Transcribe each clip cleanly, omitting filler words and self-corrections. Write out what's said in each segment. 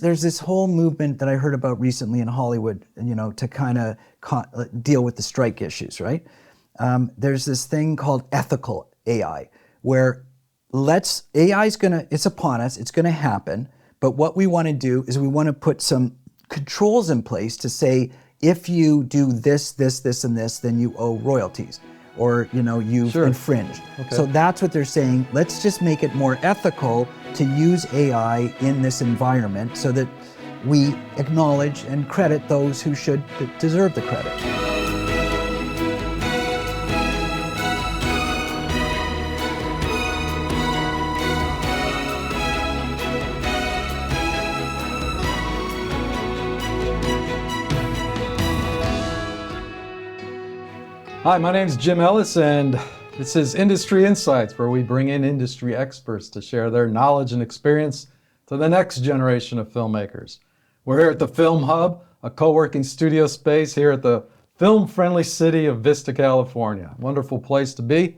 There's this whole movement that I heard about recently in Hollywood, to kind of deal with the strike issues, right? There's this thing called ethical AI, where it's upon us, it's gonna happen, but what we wanna do is we wanna put some controls in place to say, if you do this, this, this, and this, then you owe royalties, or you've infringed. Okay. So that's what they're saying. Let's just make it more ethical to use AI in this environment so that we acknowledge and credit those who should deserve the credit. Hi, my name is Jim Ellis, and this is Industry Insights, where we bring in industry experts to share their knowledge and experience to the next generation of filmmakers. We're here at the Film Hub, a co-working studio space here at the film-friendly city of Vista, California. Wonderful place to be.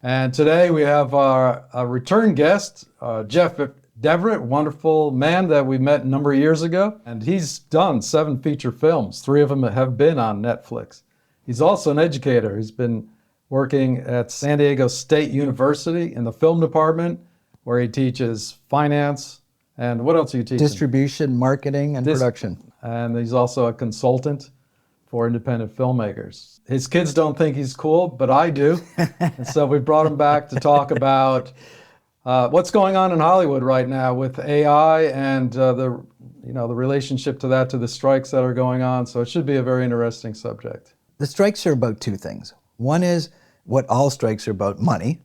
And today we have our return guest, Jeff Deverett, wonderful man that we met a number of years ago. And he's done 7 feature films. 3 of them have been on Netflix. He's also an educator. He's been working at San Diego State University in the film department, where he teaches finance, and what else are you teaching? Distribution, marketing, and production. And he's also a consultant for independent filmmakers. His kids don't think he's cool, but I do. And so we brought him back to talk about what's going on in Hollywood right now with AI and the relationship to that, to the strikes that are going on. So it should be a very interesting subject. The strikes are about 2 things. One is what all strikes are about, money,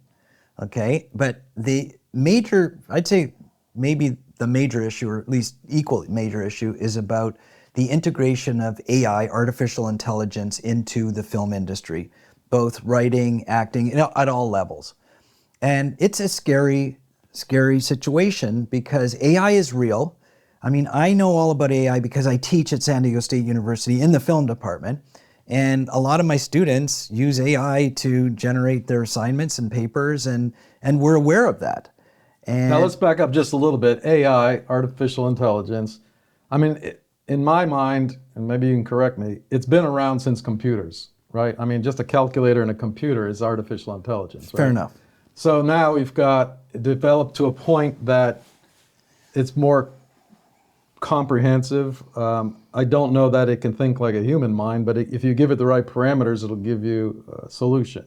okay? But I'd say maybe the major issue, or at least equal major issue, is about the integration of AI, artificial intelligence, into the film industry, both writing, acting, at all levels. And it's a scary, scary situation because AI is real. I mean, I know all about AI because I teach at San Diego State University in the film department. And a lot of my students use AI to generate their assignments and papers, and we're aware of that. And now let's back up just a little bit. AI, artificial intelligence. I mean, in my mind, and maybe you can correct me, it's been around since computers, right? I mean, just a calculator and a computer is artificial intelligence, right? Fair enough. So now we've got developed to a point that it's more comprehensive. I don't know that it can think like a human mind, but if you give it the right parameters, it'll give you a solution.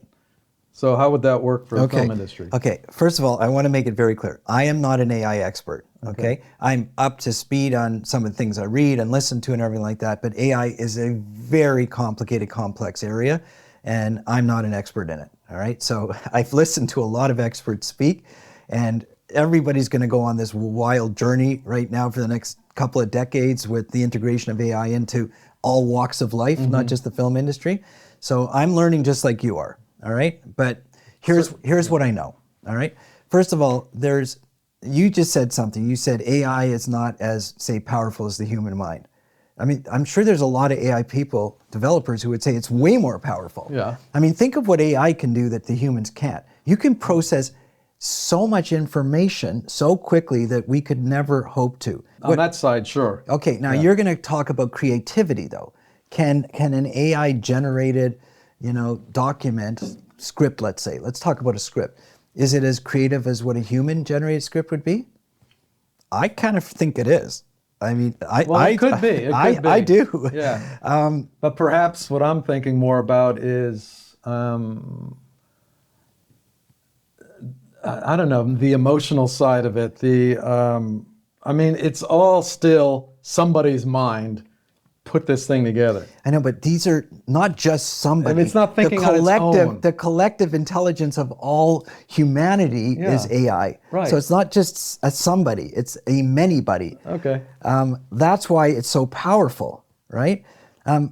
So how would that work for the film industry? Okay, first of all, I want to make it very clear. I am not an AI expert, okay? I'm up to speed on some of the things I read and listen to and everything like that, but AI is a very complicated, complex area, and I'm not an expert in it, all right? So I've listened to a lot of experts speak, and everybody's going to go on this wild journey right now for the next couple of decades with the integration of AI into all walks of life, not just the film industry. So I'm learning just like you are, all right? But here's what I know, all right? First of all, you just said something. You said AI is not as, say, powerful as the human mind. I mean, I'm sure there's a lot of AI developers who would say it's way more powerful. Yeah. I mean, think of what AI can do that the humans can't. You can process so much information so quickly that we could never hope to. On that side, sure. Okay, now you're going to talk about creativity, though. Can an AI generated, document, script, let's say, let's talk about a script. Is it as creative as what a human generated script would be? I kind of think it is. I mean, it could be. I do. Yeah. But perhaps what I'm thinking more about is, I don't know, the emotional side of it. I mean, it's all still somebody's mind put this thing together. I know, but these are not just somebody. I mean, it's not thinking on its own. The collective intelligence of all humanity is AI. Right. So it's not just a somebody, it's a many-body. Okay. That's why it's so powerful, right?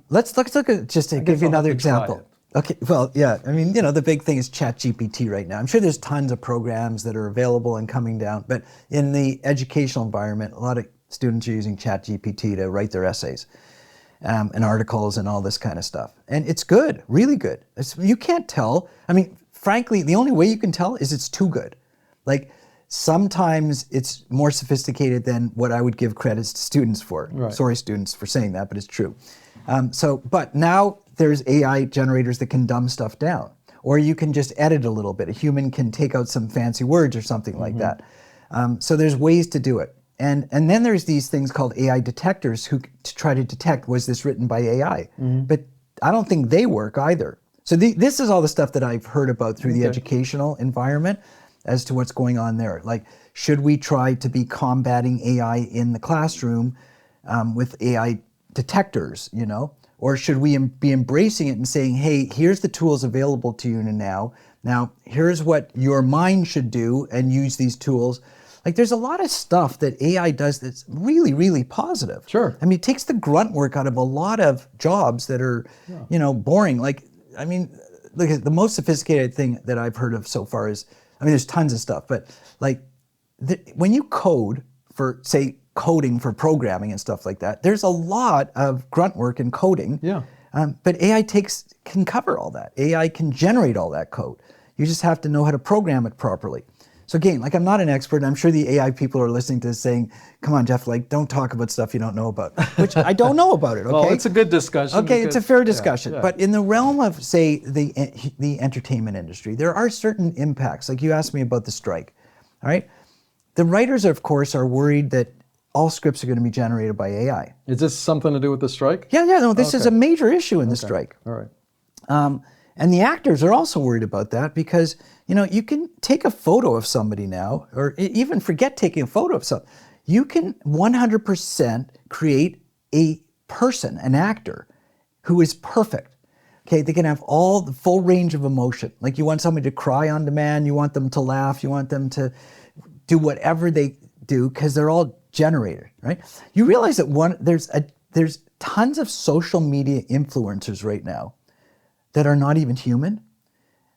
Let's look at, just to give you another example. Okay, well, yeah, I mean, the big thing is ChatGPT right now. I'm sure there's tons of programs that are available and coming down, but in the educational environment, a lot of students are using ChatGPT to write their essays and articles and all this kind of stuff. And it's good, really good. You can't tell. I mean, frankly, the only way you can tell is it's too good. Like, sometimes it's more sophisticated than what I would give credits to students for. Right. Sorry, students, for saying that, but it's true. But now there's AI generators that can dumb stuff down, or you can just edit a little bit. A human can take out some fancy words or something like that. So there's ways to do it. And then there's these things called AI detectors to try to detect, was this written by AI? But I don't think they work either. So this is all the stuff that I've heard about through the educational environment as to what's going on there. Like, should we try to be combating AI in the classroom with AI detectors, you know? Or should we be embracing it and saying, hey, here's the tools available to you now. Now, here's what your mind should do, and use these tools. Like, there's a lot of stuff that AI does that's really, really positive. Sure. I mean, it takes the grunt work out of a lot of jobs that are, you know, boring. Like, I mean, look, the most sophisticated thing that I've heard of so far is, I mean, there's tons of stuff, but like, when you code for, say, coding for programming and stuff like that, there's a lot of grunt work in coding. Yeah. But AI can cover all that. AI can generate all that code. You just have to know how to program it properly. So again, like, I'm not an expert. I'm sure the AI people are listening to this saying, come on, Jeff, like, don't talk about stuff you don't know about, which I don't know about it, okay? Well, it's a good discussion. Okay, it's a fair discussion. Yeah. But in the realm of, say, the entertainment industry, there are certain impacts. Like, you asked me about the strike, all right? The writers, of course, are worried that all scripts are going to be generated by AI. Is this something to do with the strike? Yeah, no, this is a major issue in the strike. All right. And the actors are also worried about that because, you know, you can take a photo of somebody now, or even forget taking a photo of something. You can 100% create a person, an actor, who is perfect. Okay, they can have all the full range of emotion. Like, you want somebody to cry on demand, you want them to laugh, you want them to do whatever they do, because they're all generated, right? You realize that there's tons of social media influencers right now that are not even human.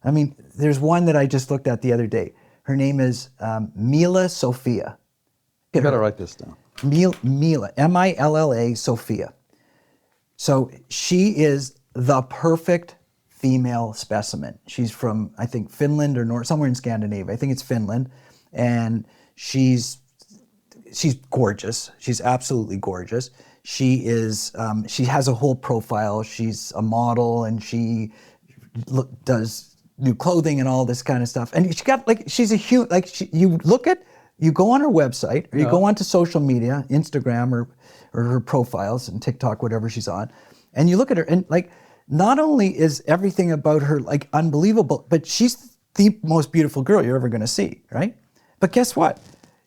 I mean, there's one that I just looked at the other day. Her name is Mila Sophia. You gotta write this down. Mila, M-I-L-L-A, Sophia. So she is the perfect female specimen. She's from, I think, Finland or somewhere in Scandinavia. I think it's Finland. And she's gorgeous. She's absolutely gorgeous. She has a whole profile. She's a model, and she does new clothing and all this kind of stuff. And you go on her website, or you go onto social media, Instagram or her profiles and TikTok, whatever she's on, and you look at her, and like, not only is everything about her like unbelievable, but she's the most beautiful girl you're ever going to see, right? But guess what?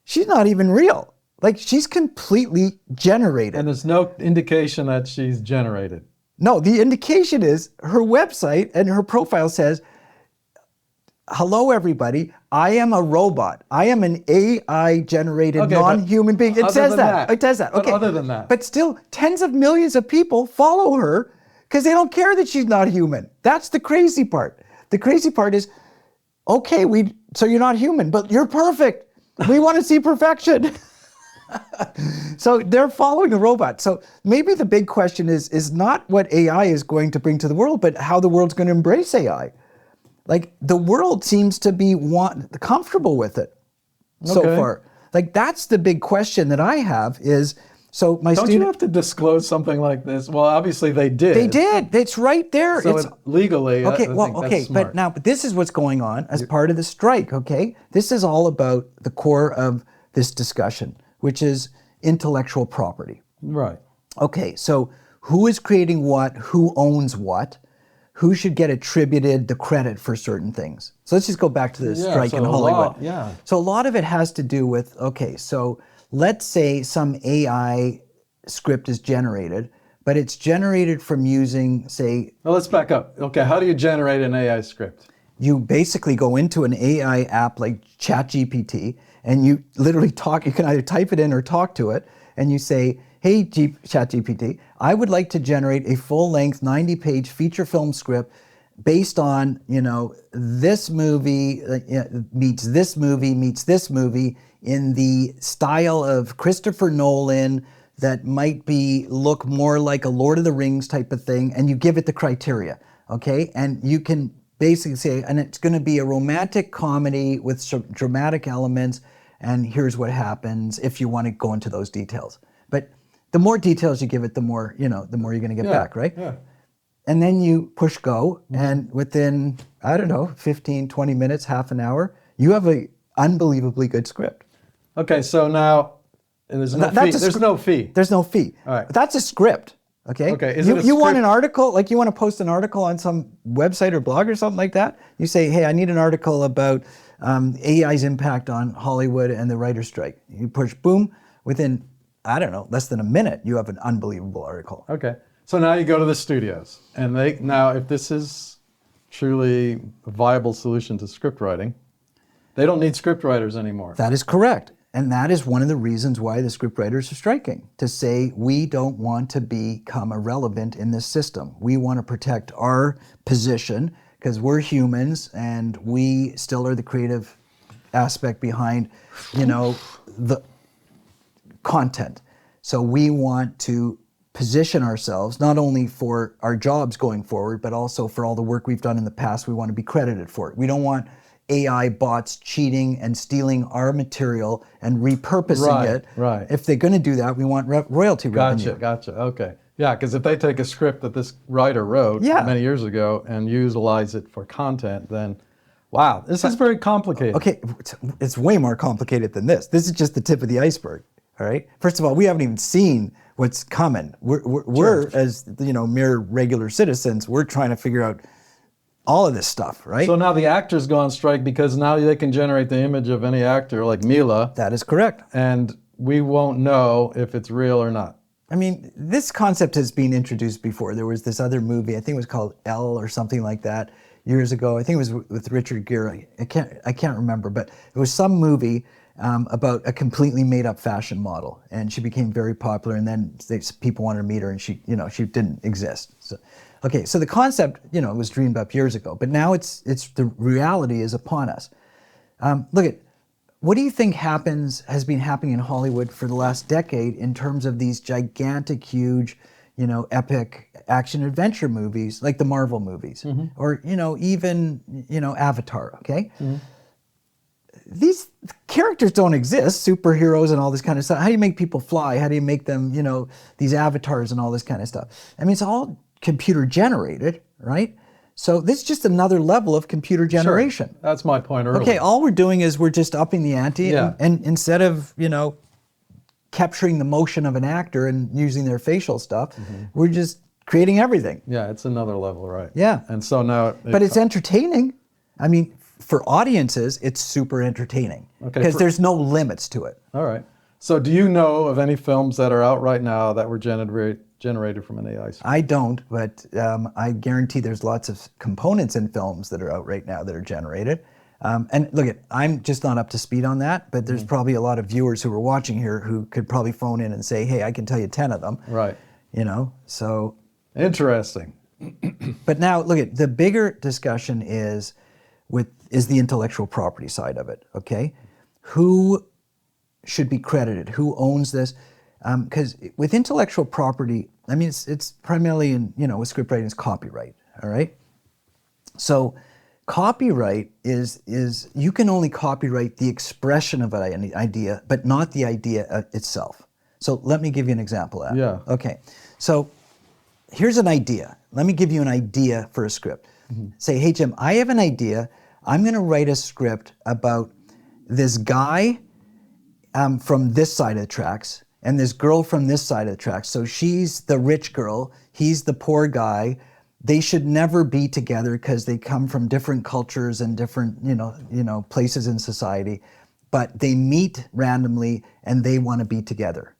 She's not even real. Like, she's completely generated. And there's no indication that she's generated. No, the indication is her website and her profile says, hello, everybody. I am a robot. I am an AI-generated non-human being. It says that. It says that. Okay. But other than that. But still, tens of millions of people follow her because they don't care that she's not human. That's the crazy part. The crazy part is, okay, so you're not human, but you're perfect. We want to see perfection. So they're following a robot. So maybe the big question is not what AI is going to bring to the world, but how the world's going to embrace AI. Like, the world seems to be comfortable with it so far. Like, that's the big question that I have is, so my Don't you have to disclose something like this? Well, obviously they did. They did. It's right there. So legally, okay. That's smart. But this is what's going on as part of the strike. Okay, this is all about the core of this discussion, which is intellectual property. Right. Okay. So who is creating what? Who owns what? Who should get attributed the credit for certain things? So let's just go back to the strike in Hollywood. So a lot of it has to do with, okay, so let's say some AI script is generated, but it's generated from using, say... Well, let's back up. Okay, how do you generate an AI script? You basically go into an AI app like ChatGPT, and you literally talk, you can either type it in or talk to it, and you say, hey, ChatGPT, I would like to generate a full-length 90-page feature film script based on, this movie meets this movie in the style of Christopher Nolan that might look more like a Lord of the Rings type of thing, and you give it the criteria, okay? And you can basically say, and it's going to be a romantic comedy with some dramatic elements, and here's what happens if you want to go into those details. But the more details you give it, the more, the more you're going to get back, right? Yeah. And then you push go, and within, I don't know, 15, 20 minutes, half an hour, you have an unbelievably good script. Okay, so now there's no fee. There's no fee. There's no fee. All right. That's a script. Okay. Okay. You want an article, like you want to post an article on some website or blog or something like that. You say, hey, I need an article about AI's impact on Hollywood and the writer's strike. You push boom, within, I don't know, less than a minute, you have an unbelievable article. Okay. So now you go to the studios, and if this is truly a viable solution to script writing, they don't need script writers anymore. That is correct. And that is one of the reasons why the scriptwriters are striking, to say we don't want to become irrelevant in this system. We want to protect our position because we're humans and we still are the creative aspect behind, the content. So we want to position ourselves not only for our jobs going forward, but also for all the work we've done in the past. We want to be credited for it. We don't want AI bots cheating and stealing our material and repurposing it. Right. If they're going to do that, we want royalty revenue. Gotcha. Okay. Yeah, because if they take a script that this writer wrote many years ago and utilize it for content, then wow, this is very complicated. Okay, it's way more complicated than this. This is just the tip of the iceberg. All right. First of all, we haven't even seen what's coming. We're as mere regular citizens, we're trying to figure out all of this stuff, right? So now the actors go on strike because now they can generate the image of any actor like Mila. That is correct. And we won't know if it's real or not. I mean, this concept has been introduced before. There was this other movie, I think it was called Elle or something like that, years ago. I think it was with Richard Gere. I can't remember, but it was some movie about a completely made-up fashion model, and she became very popular. And then people wanted to meet her, and she didn't exist. So, okay, so the concept, was dreamed up years ago, but now it's the reality is upon us. What do you think has been happening in Hollywood for the last decade in terms of these gigantic, huge, epic action adventure movies like the Marvel movies, or even Avatar? Okay. Mm-hmm. These characters don't exist, superheroes and all this kind of stuff. How do you make people fly? How do you make them, these avatars and all this kind of stuff? I mean, it's all computer generated, right? So this is just another level of computer generation. Sure. That's my point earlier. Okay, all we're doing is we're just upping the ante, and instead of, capturing the motion of an actor and using their facial stuff, we're just creating everything. Yeah, it's another level, right? Yeah. And so now... But it's entertaining. I mean, for audiences, it's super entertaining because there's no limits to it. All right. So do you know of any films that are out right now that were generated from an AI system? I don't, but I guarantee there's lots of components in films that are out right now that are generated. And look, I'm just not up to speed on that, but there's probably a lot of viewers who are watching here who could probably phone in and say, hey, I can tell you 10 of them. Right. So. Interesting. But now, look, the bigger discussion is the intellectual property side of it, okay? Who should be credited? Who owns this? Because with intellectual property, I mean, it's primarily in, with scriptwriting, it's copyright, all right? So copyright is you can only copyright the expression of an idea, but not the idea itself. So let me give you an example of that. Yeah. Okay, so here's an idea. Let me give you an idea for a script. Say, hey, Jim, I have an idea. I'm going to write a script about this guy from this side of the tracks and this girl from this side of the tracks. So she's the rich girl, he's the poor guy. They should never be together because they come from different cultures and different, places in society. But they meet randomly and they want to be together.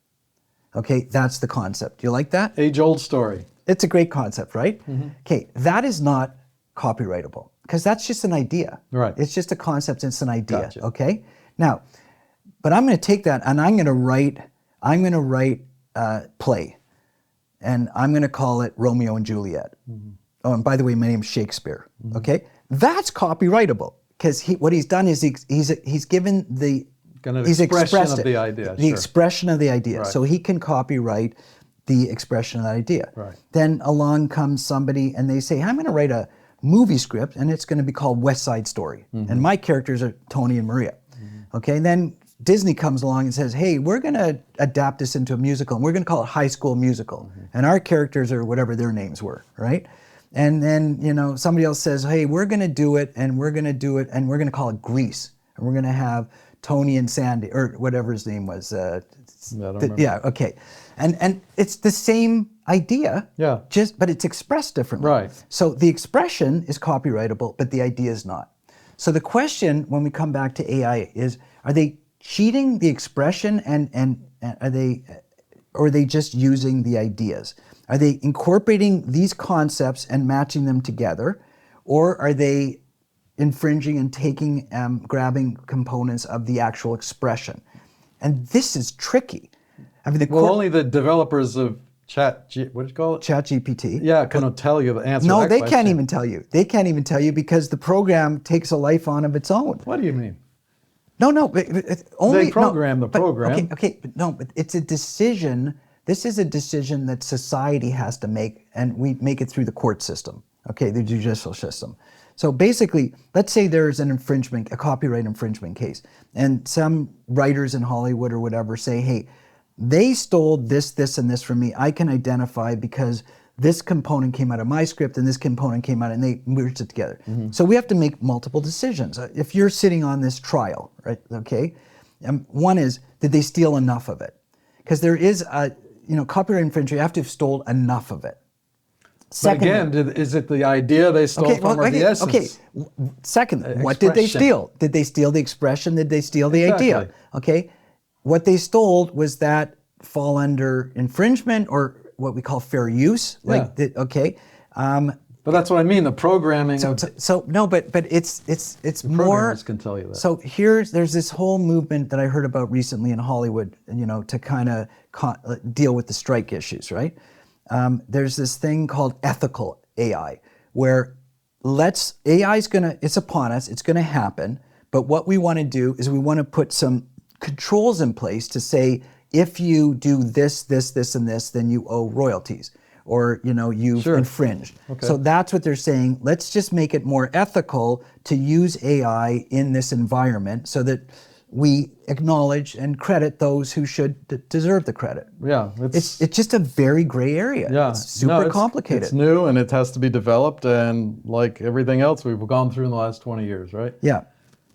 Okay, that's the concept. Do you like that? Age-old story. It's a great concept, right? Okay, that is not copyrightable because that's just an idea. Right. It's just a concept, it's an idea, Gotcha. okay? Now, but I'm going to take that and I'm going to write a play, and I'm going to call it Romeo and Juliet. Oh, and by the way, my name's Shakespeare, okay? That's copyrightable because what he's done is he's given the expression of the idea. The expression of the idea. Right. So he can copyright the expression of that idea. Right. Then along comes somebody and they say, I'm going to write a movie script, and it's going to be called West Side Story. And my characters are Tony and Maria. Okay, and then Disney comes along and says, hey, we're going to adapt this into a musical, and we're going to call it High School Musical. And our characters are whatever their names were, right? And then, you know, somebody else says, hey, we're going to do it, and we're going to do it, and we're going to call it Grease. And we're going to have Tony and Sandy, or whatever his name was. Yeah, okay. And it's the same idea, but it's expressed differently. Right. So the expression is copyrightable, but the idea is not. So the question when we come back to AI is, are they cheating the expression and or are they just using the ideas? Are they incorporating these concepts and matching them together, or are they infringing and taking, grabbing components of the actual expression? And this is tricky. I mean, only the developers of what do you call it? ChatGPT. Yeah, can tell you the answer. No, to that they question. can't even tell you. They can't even tell you because the program takes a life on of its own. What do you mean? No, but only they program the program. But it's a decision. This is a decision that society has to make, and we make it through the court system, okay, the judicial system. So basically, let's say there's an infringement, a copyright infringement case, and some writers in Hollywood or whatever say, hey, they stole this, this, and this from me. I can identify because this component came out of my script and this component came out, and they merged it together. So we have to make multiple decisions. If you're sitting on this trial, right, okay, one is, did they steal enough of it? Because there is a, copyright infringement, you have to have stolen enough of it. Secondly, but again, is it the idea they stole from or the essence? Okay, second, what did they steal? Did they steal the expression? Did they steal the idea? Okay, what they stole, was that fall under infringement or what we call fair use? But that's what I mean, the programming. But it's more. Programmers can tell you that. So there's this whole movement that I heard about recently in Hollywood, to kind of deal with the strike issues, right? There's this thing called ethical AI, where it's upon us, it's gonna happen, but what we wanna do is we wanna put some controls in place to say, if you do this, this, this, and this, then you owe royalties, or you've infringed. Okay. So that's what they're saying. Let's just make it more ethical to use AI in this environment so that we acknowledge and credit those who should deserve the credit. Yeah, it's just a very gray area. Yeah, it's super complicated. It's new and it has to be developed, and like everything else we've gone through in the last 20 years, right? Yeah.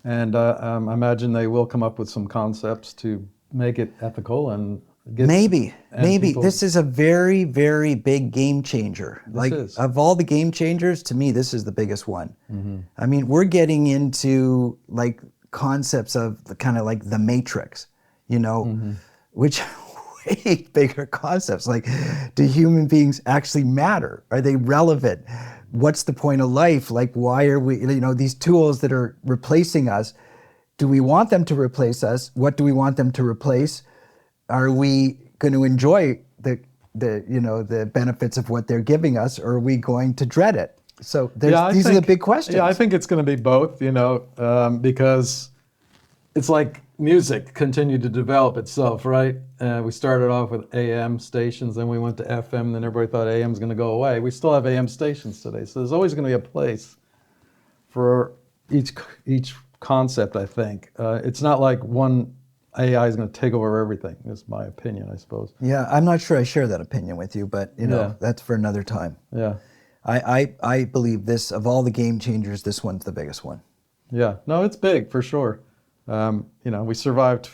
And I imagine they will come up with some concepts to make it ethical and maybe this is a very, very big game changer. Of all the game changers, to me, this is the biggest one. I mean, we're getting into concepts of kind of like the Matrix, which are way bigger concepts. Like, do human beings actually matter? Are they relevant? What's the point of life? Like, why are we, these tools that are replacing us, do we want them to replace us? What do we want them to replace? Are we going to enjoy the benefits of what they're giving us, or are we going to dread it? So these are the big questions. Yeah, I think it's going to be both, because it's like music continued to develop itself, right? We started off with AM stations, then we went to FM, then everybody thought AM's going to go away. We still have AM stations today, so there's always going to be a place for each concept, I think. It's not like one AI is going to take over everything, is my opinion, I suppose. Yeah, I'm not sure I share that opinion with you, but that's for another time. Yeah. I believe this, of all the game changers, this one's the biggest one. Yeah, no, it's big for sure. We survived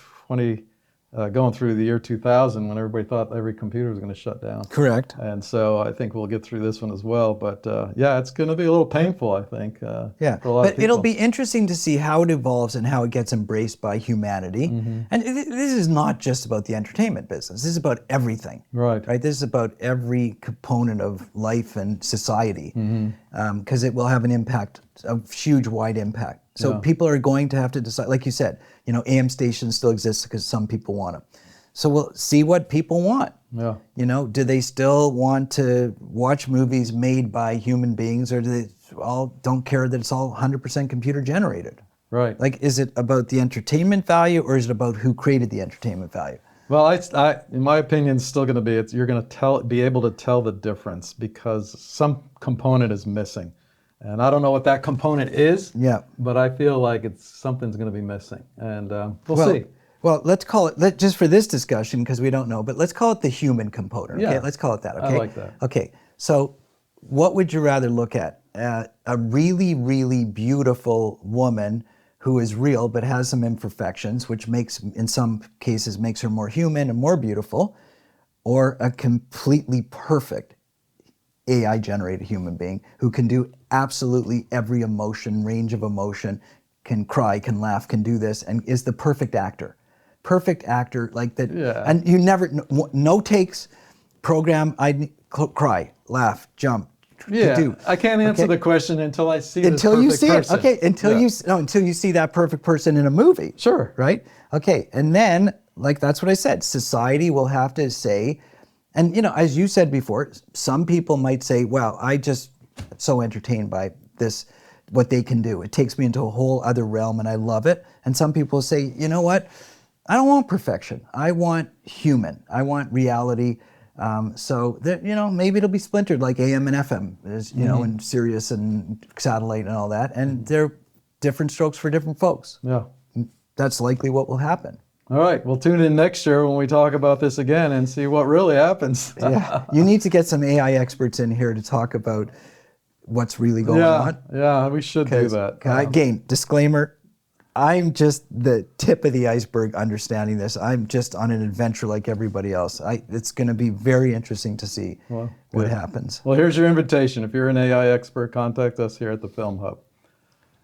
going through the year 2000 when everybody thought every computer was going to shut down. Correct. And so I think we'll get through this one as well. But it's going to be a little painful, I think. For a lot of people. It'll be interesting to see how it evolves and how it gets embraced by humanity. And this is not just about the entertainment business. This is about everything. Right. This is about every component of life and society, because it will have an impact, a huge, wide impact. So people are going to have to decide, like you said, AM stations still exist because some people want them. So we'll see what people want. Yeah. Do they still want to watch movies made by human beings, or do they all don't care that it's all 100% computer generated? Right. Is it about the entertainment value, or is it about who created the entertainment value? Well, in my opinion, it's still going to be, you're going to be able to tell the difference because some component is missing. And I don't know what that component is, Yeah. but I feel like something's going to be missing. And we'll Well, see. Well, let's call it, just for this discussion, because we don't know, but let's call it the human component, okay? Yeah. Let's call it that, okay? I like that. Okay, so what would you rather look at? A really, really beautiful woman who is real but has some imperfections, which in some cases, makes her more human and more beautiful, or a completely perfect AI-generated human being who can do absolutely every emotion, range of emotion, can cry, can laugh, can do this, and is the perfect actor. Perfect actor, like that. Yeah. And you never, no takes, program, cry, laugh, jump, Yeah, do. I can't answer Okay? the question until I see Until this you perfect see person. it, okay? Until you see that perfect person in a movie. Sure. Right? Okay, and then, like, that's what I said, society will have to say, and as you said before, some people might say, well, I just so entertained by this, what they can do. It takes me into a whole other realm and I love it. And some people say, you know what? I don't want perfection. I want human. I want reality. So that, maybe it'll be splintered like AM and FM is, and Sirius and satellite and all that. And they're different strokes for different folks. Yeah. That's likely what will happen. All right, we'll tune in next year when we talk about this again and see what really happens. Yeah, you need to get some AI experts in here to talk about what's really going on. Yeah, we should do that. Again, disclaimer, I'm just the tip of the iceberg understanding this. I'm just on an adventure like everybody else. It's going to be very interesting to see what happens. Well, here's your invitation. If you're an AI expert, contact us here at the Film Hub.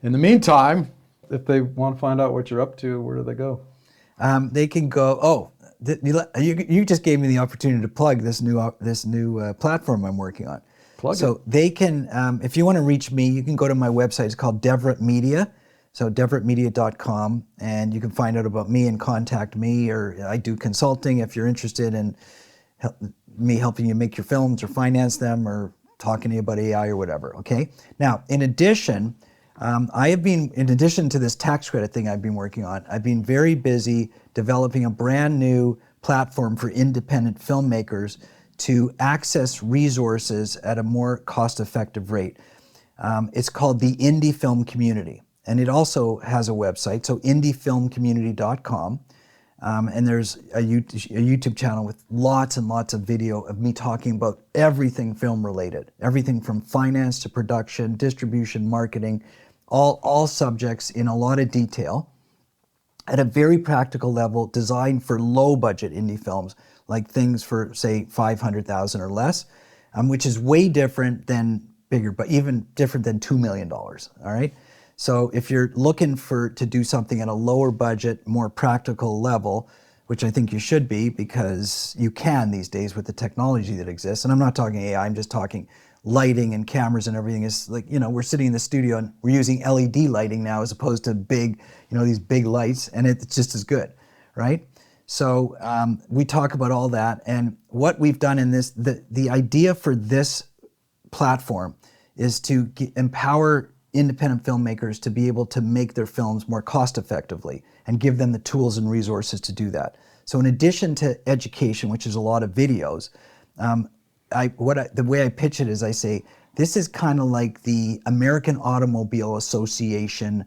In the meantime, if they want to find out what you're up to, where do they go? They can go, you just gave me the opportunity to plug this new platform I'm working on. So they can, if you want to reach me, you can go to my website. It's called Deverett Media. So deverettmedia.com, and you can find out about me and contact me, or I do consulting if you're interested in me helping you make your films or finance them or talking to you about AI or whatever, okay? Now, in addition to this tax credit thing I've been working on, I've been very busy developing a brand new platform for independent filmmakers to access resources at a more cost-effective rate. It's called the Indie Film Community, and it also has a website, so indiefilmcommunity.com. And there's a YouTube channel with lots and lots of video of me talking about everything film related, everything from finance to production, distribution, marketing, all subjects in a lot of detail at a very practical level, designed for low budget indie films, like things for say 500,000 or less, which is way different than bigger, but even different than $2 million, all right? So if you're looking to do something at a lower budget, more practical level, which I think you should be, because you can these days with the technology that exists, and I'm not talking AI, I'm just talking lighting and cameras and everything. Is like, we're sitting in the studio and we're using LED lighting now as opposed to big, these big lights, and it's just as good, right? So we talk about all that, and what we've done in this, the idea for this platform is to empower independent filmmakers to be able to make their films more cost effectively and give them the tools and resources to do that. So in addition to education, which is a lot of videos, the way I pitch it is I say, this is kind of like the American Automobile Association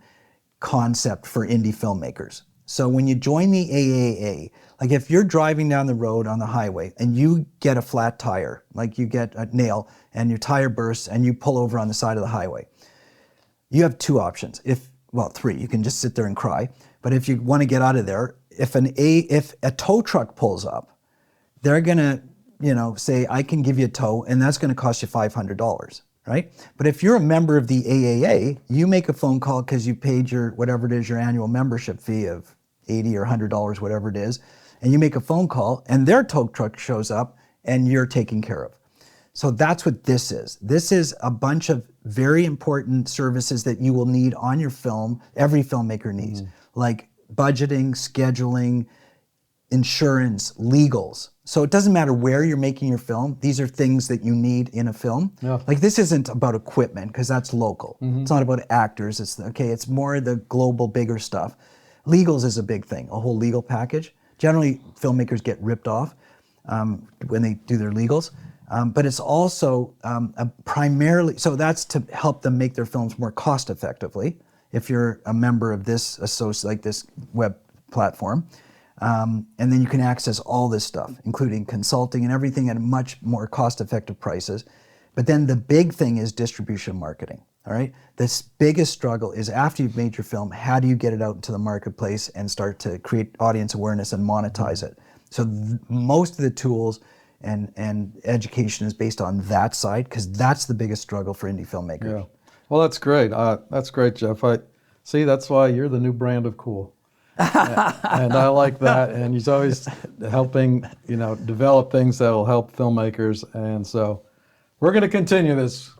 concept for indie filmmakers. So when you join the AAA, like if you're driving down the road on the highway and you get a flat tire, like you get a nail and your tire bursts and you pull over on the side of the highway, you have two options. Three. You can just sit there and cry. But if you want to get out of there, if a tow truck pulls up, they're gonna, say, I can give you a tow, and that's gonna cost you $500, right? But if you're a member of the AAA, you make a phone call because you paid your annual membership fee of $80 or $100, whatever it is, and you make a phone call, and their tow truck shows up, and you're taken care of. So that's what this is. This is a bunch of very important services that you will need on your film, every filmmaker needs, like budgeting, scheduling, insurance, legals. So it doesn't matter where you're making your film, these are things that you need in a film. Yeah. Like this isn't about equipment, because that's local. It's not about actors, it's more the global, bigger stuff. Legals is a big thing, a whole legal package. Generally, filmmakers get ripped off when they do their legals. But it's also primarily, so that's to help them make their films more cost effectively. If you're a member of this like this web platform, and then you can access all this stuff, including consulting and everything at much more cost effective prices. But then the big thing is distribution marketing. All right. This biggest struggle is after you've made your film, how do you get it out into the marketplace and start to create audience awareness and monetize it? So most of the tools and education is based on that side, because that's the biggest struggle for indie filmmakers. Yeah. Well, that's great. That's great, Jeff. See, that's why you're the new brand of cool. And I like that. And he's always helping, develop things that will help filmmakers. And so we're going to continue this.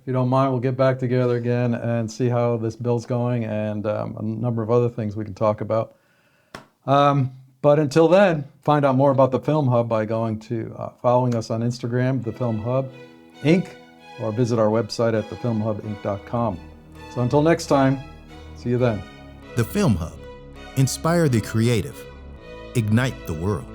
If you don't mind, we'll get back together again and see how this bill's going, and a number of other things we can talk about. But until then, find out more about the Film Hub by going to following us on Instagram, The Film Hub Inc., or visit our website at thefilmhubinc.com. So until next time, see you then. The Film Hub. Inspire the creative. Ignite the world.